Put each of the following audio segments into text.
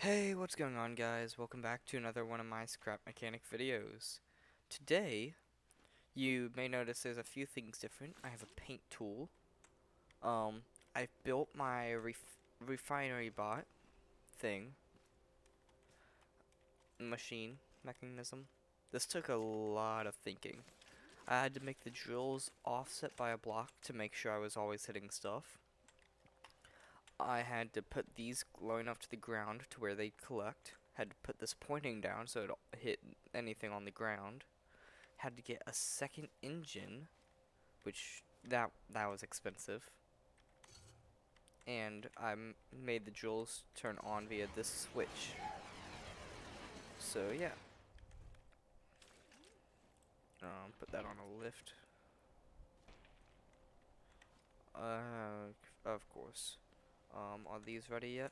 Hey, what's going on, guys? Welcome back to another one of my scrap mechanic videos. Today, you may notice there's a few things different. I have a paint tool. I've built my refinery bot thing, machine mechanism. This took a lot of thinking. I had to make the drills offset by a block to make sure I was always hitting stuff. I had to put these glowing up to the ground to where they'd collect. Had to put this pointing down so it hit anything on the ground. Had to get a second engine, which that was expensive. And made the drills turn on via this switch. So yeah, put that on a lift. Of course. Are these ready yet?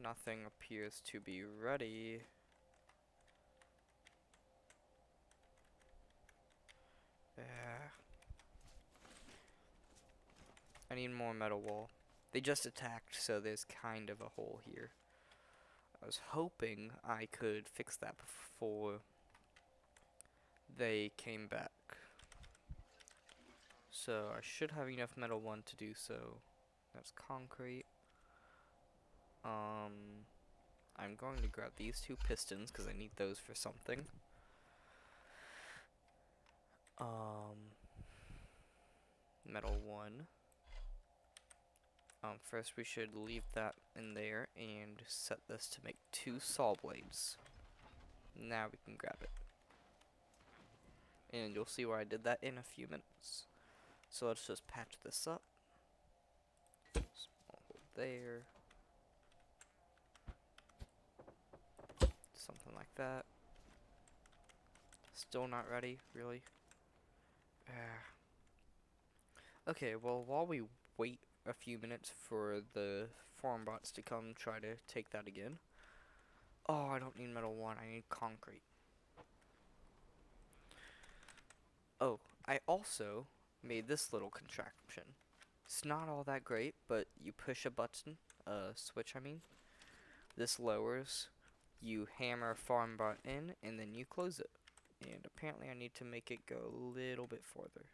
Nothing appears to be ready. Yeah. I need more metal wall. They just attacked, so there's kind of a hole here. I was hoping I could fix that before they came back. So I should have enough metal one to do so. That's concrete. I'm going to grab these two pistons because I need those for something. Metal one. First we should leave that in there and set this to make two saw blades. Now we can grab it. And you'll see where I did that in a few minutes. So let's just patch this up. Small hole there. Something like that. Still not ready, really? Okay, well, while we wait a few minutes for the farm bots to come try to take that again. Oh, I don't need metal one, I need concrete. Oh, I also made this little contraption. It's not all that great, but you push a button, switch I mean. This lowers, you hammer farm bot in, and then you close it. And apparently I need to make it go a little bit farther.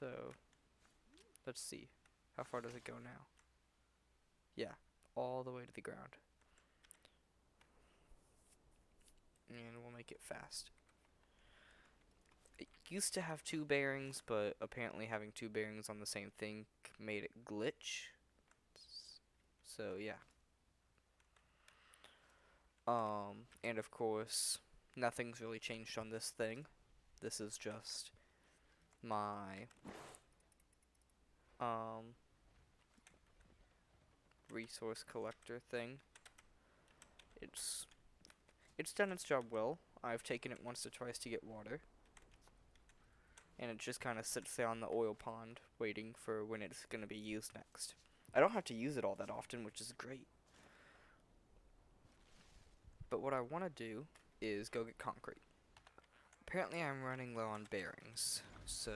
So, let's see. How far does it go now? Yeah, all the way to the ground. And we'll make it fast. It used to have two bearings, but apparently having two bearings on the same thing made it glitch. So yeah. And of course, nothing's really changed on this thing. This is just my um resource collector thing. It's it's done its job well. I've taken it once or twice to get water. And it just kind of sits there on the oil pond waiting for when it's going to be used next. I don't have to use it all that often, which is great. But what I want to do is go get concrete. Apparently I'm running low on bearings. So,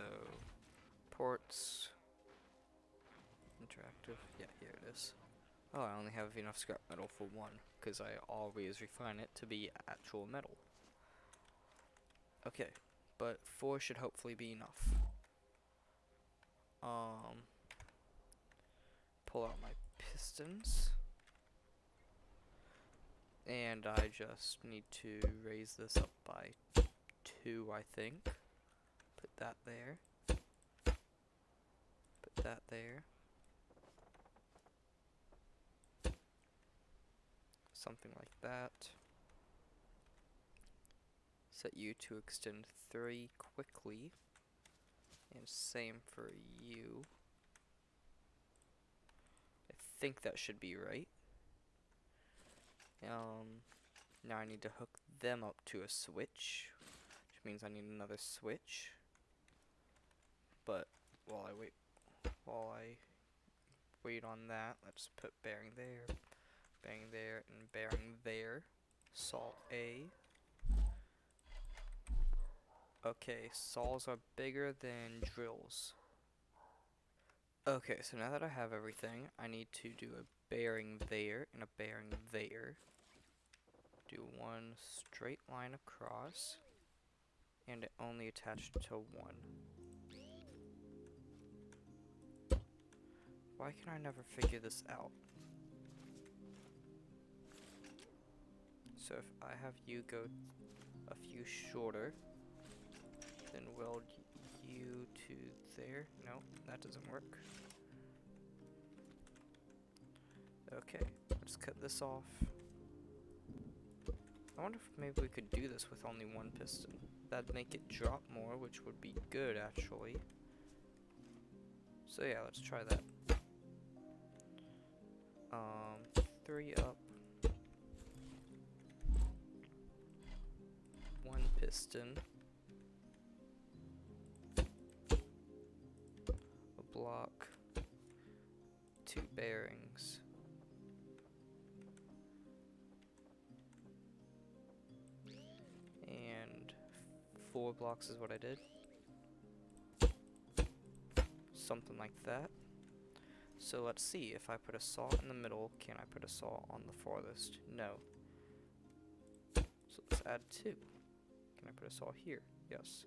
ports, interactive, yeah, here it is. Oh, I only have enough scrap metal for one, because I always refine it to be actual metal. Okay, but 4 should hopefully be enough. Pull out my pistons. And I just need to raise this up by 2, I think. Put that there. Put that there. Something like that. Set you to extend 3 quickly. And same for you. I think that should be right. Now I need to hook them up to a switch, which means I need another switch. But while I wait on that, let's put bearing there, and bearing there. Saw A. Okay, saws are bigger than drills. Okay, so now that I have everything, I need to do a bearing there and a bearing there. Do one straight line across, and it only attached to one. Why can I never figure this out? So if I have you go a few shorter, then weld you to there. No, that doesn't work. Okay, let's cut this off. I wonder if maybe we could do this with only one piston. That'd make it drop more, which would be good actually. So yeah, let's try that. 3 up. 1 piston. A block. 2 bearings. And 4 blocks is what I did. Something like that. So let's see, if I put a saw in the middle, can I put a saw on the farthest? No. So let's add 2. Can I put a saw here? Yes.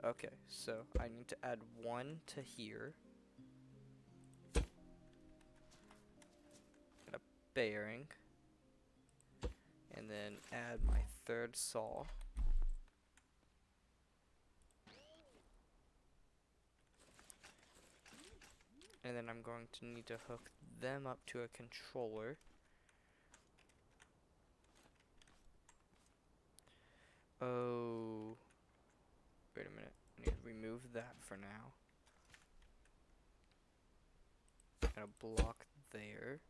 Okay, so I need to add 1 to here. And a bearing. And then add my 3rd saw. And then I'm going to need to hook them up to a controller. Oh. Wait a minute. I need to remove that for now. And a block there.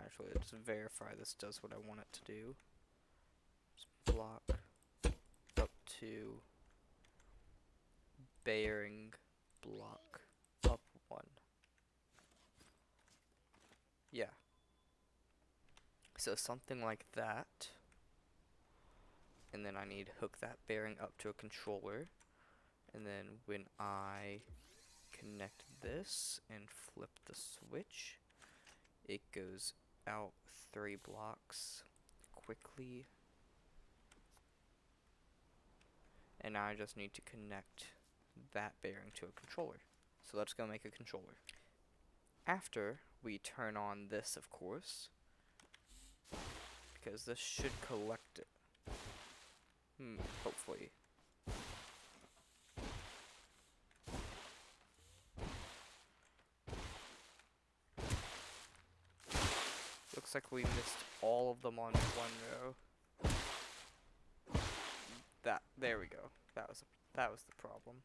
Actually, let's verify this does what I want it to do. Just block up to bearing block up 1. Yeah. So something like that. And then I need to hook that bearing up to a controller. And then when I connect this and flip the switch, it goes out 3 blocks quickly. And now I just need to connect that bearing to a controller. So let's go make a controller. After we turn on this, of course, because this should collect it. Hopefully. Looks like we missed all of them on 1 row. There we go. That was the problem.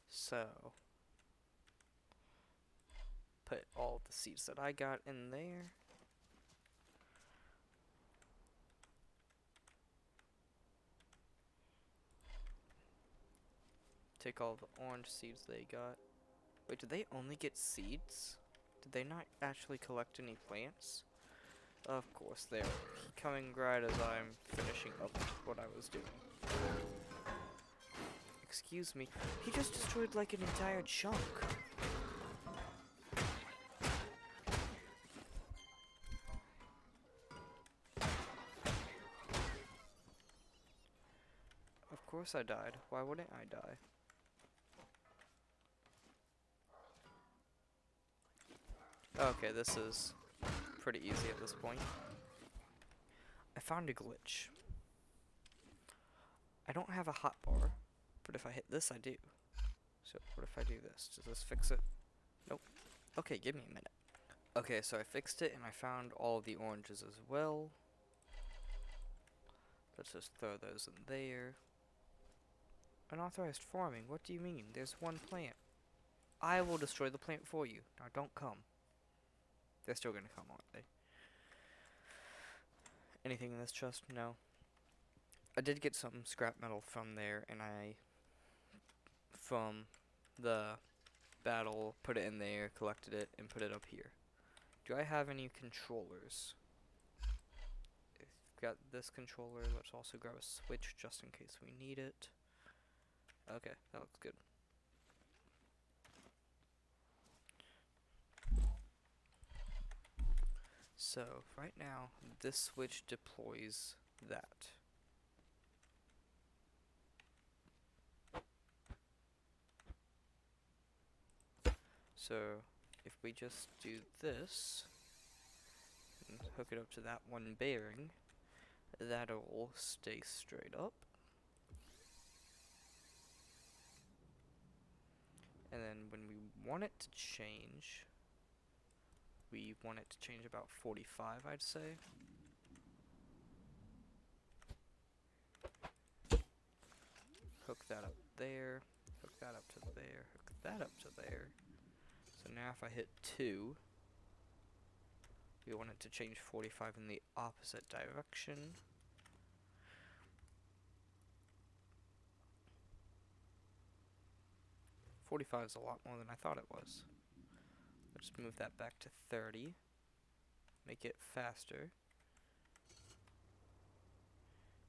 So, put all the seeds that I got in there. Take all the orange seeds they got. Wait, did they only get seeds? Did they not actually collect any plants? Of course, they are coming right as I'm finishing up what I was doing. Excuse me, he just destroyed like an entire chunk. Of course I died. Why wouldn't I die? Okay, this is pretty easy at this point. I found a glitch. I don't have a hotbar, but if I hit this, I do. So what if I do this? Does this fix it? Nope. Okay, give me a minute. Okay, so I fixed it and I found all of the oranges as well. Let's just throw those in there. Unauthorized farming? What do you mean? There's 1 plant. I will destroy the plant for you. Now don't come. They're still gonna come, aren't they? Anything in this chest? No. I did get some scrap metal from there, and I from the battle, put it in there, collected it, and put it up here. Do I have any controllers? Got this controller. Let's also grab a switch just in case we need it. Okay, that looks good. So, right now, this switch deploys that. So, if we just do this, and hook it up to that one bearing, that'll stay straight up. And then when we want it to change, we want it to change about 45, I'd say. Hook that up there, hook that up to there, hook that up to there. So now if I hit 2, we want it to change 45 in the opposite direction. $45 is a lot more than I thought it was. Let's move that back to 30. Make it faster.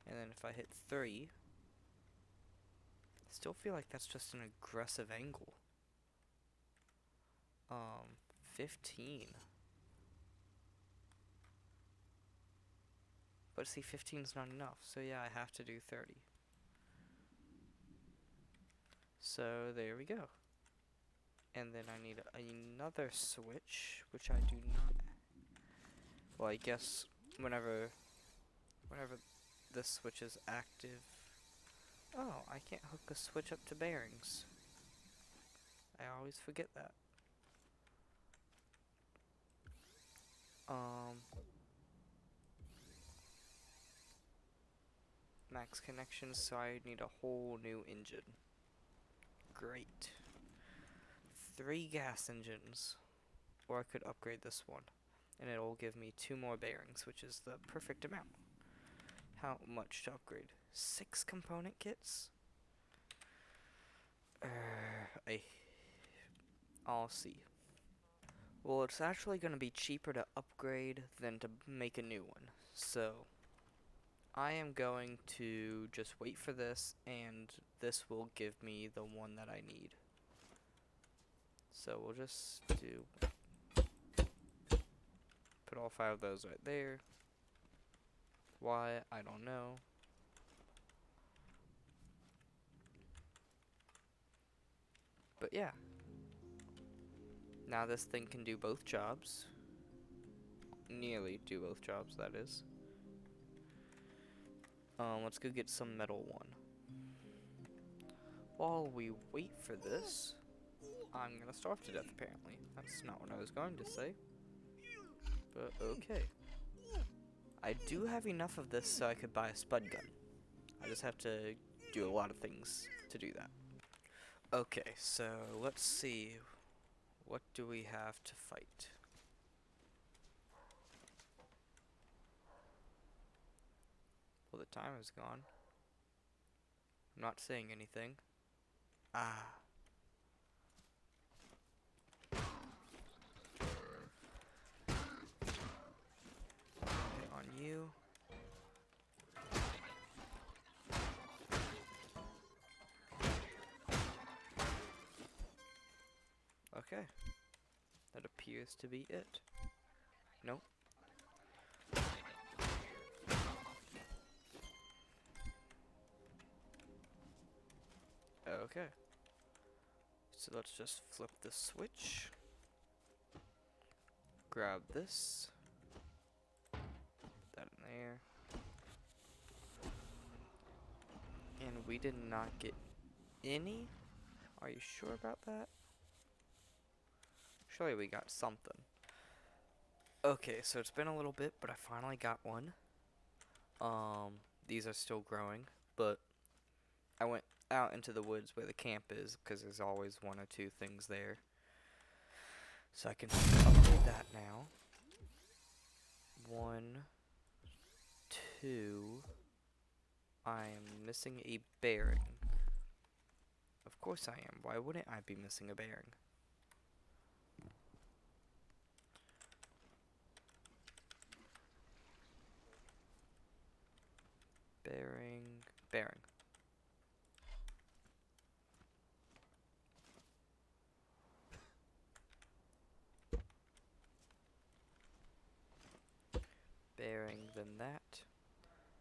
And then if I hit 3, I still feel like that's just an aggressive angle. 15. But see, 15 is not enough, so yeah, I have to do 30. So there we go. And then I need another switch, which I do not. Well, I guess whenever this switch is active. Oh, I can't hook a switch up to bearings. I always forget that. Max connections, so I need a whole new engine. Great. 3 gas engines. Or I could upgrade this one. And it'll give me 2 more bearings, which is the perfect amount. How much to upgrade? 6 component kits? I'll see. Well, it's actually going to be cheaper to upgrade than to make a new one. So, I am going to just wait for this, and this will give me the one that I need. So, we'll just do... Put all 5 of those right there. Why? I don't know. But yeah. Now this thing can do both jobs. Nearly do both jobs, that is. Let's go get some metal one. While we wait for this, I'm gonna starve to death apparently. That's not what I was going to say. But okay. I do have enough of this so I could buy a spud gun. I just have to do a lot of things to do that. Okay, so let's see. What do we have to fight? Well, the time is gone. I'm not saying anything. Ah. Okay, on you. Okay. That appears to be it. Nope. Okay. So let's just flip the switch. Grab this. Put that in there. And we did not get any? Are you sure about that? Surely we got something. Okay, so it's been a little bit, but I finally got one. These are still growing, but I went out into the woods where the camp is, because there's always 1 or 2 things there. So I can upgrade that now. 1, 2. I am missing a bearing. Of course I am. Why wouldn't I be missing a bearing? Bearing, bearing. Bearing, then that.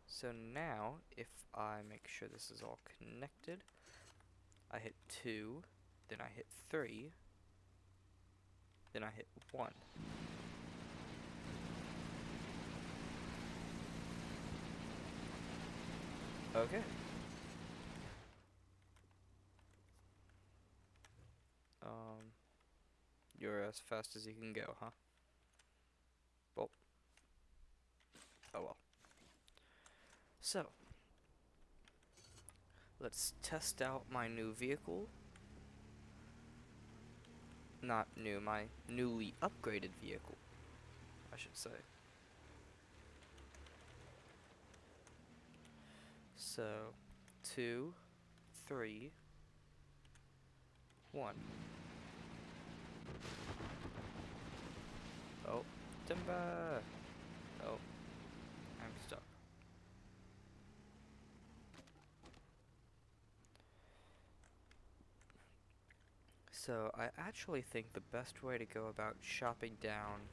So now, if I make sure this is all connected, I hit 2, then I hit 3, then I hit 1. Okay. You're as fast as you can go, huh? Well. Oh well. So, let's test out my new vehicle. Not new, my newly upgraded vehicle, I should say. So, 2, 3, 1. Oh, timber! Oh, I'm stuck. So, I actually think the best way to go about chopping down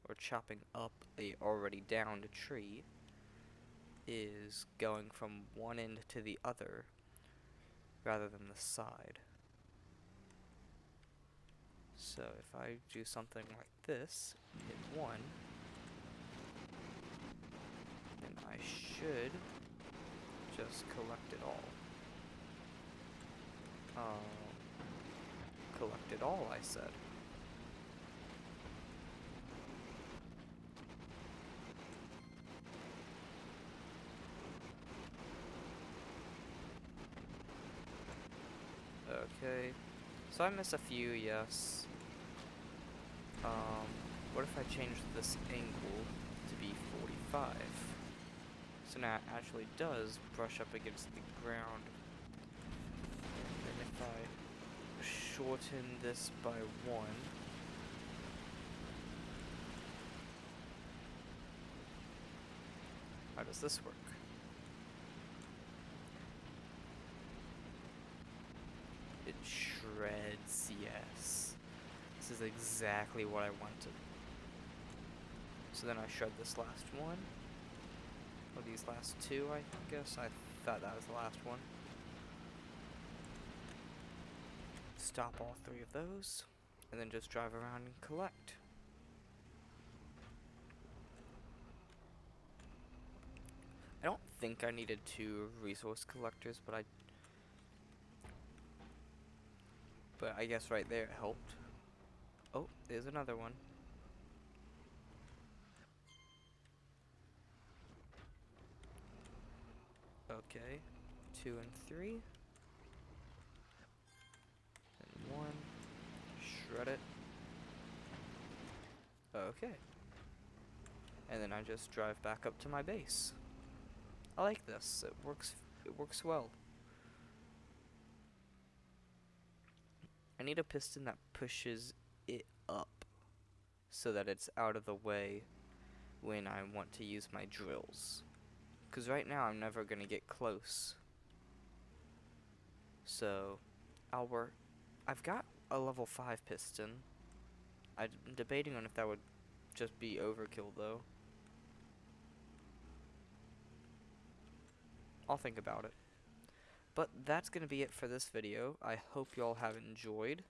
or chopping up a already downed tree is going from one end to the other rather than the side. So if I do something like this, hit 1, then I should just collect it all. Collect it all, I said. Okay, so I miss a few, yes. What if I change this angle to be 45? So now it actually does brush up against the ground. And if I shorten this by 1, how does this work? It shreds, yes. This is exactly what I wanted. So then I shred this last one. Or these last 2, I guess. I thought that was the last one. Stop all 3 of those. And then just drive around and collect. I don't think I needed 2 resource collectors, but I guess right there it helped. Oh, there's another one. Okay, 2 and 3. And 1. Shred it. Okay. And then I just drive back up to my base. I like this. It works well. I need a piston that pushes it up so that it's out of the way when I want to use my drills. Because right now I'm never going to get close. So, I've got a level 5 piston. I'm debating on if that would just be overkill though. I'll think about it. But that's going to be it for this video. I hope y'all have enjoyed.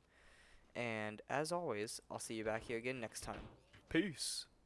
And as always, I'll see you back here again next time. Peace!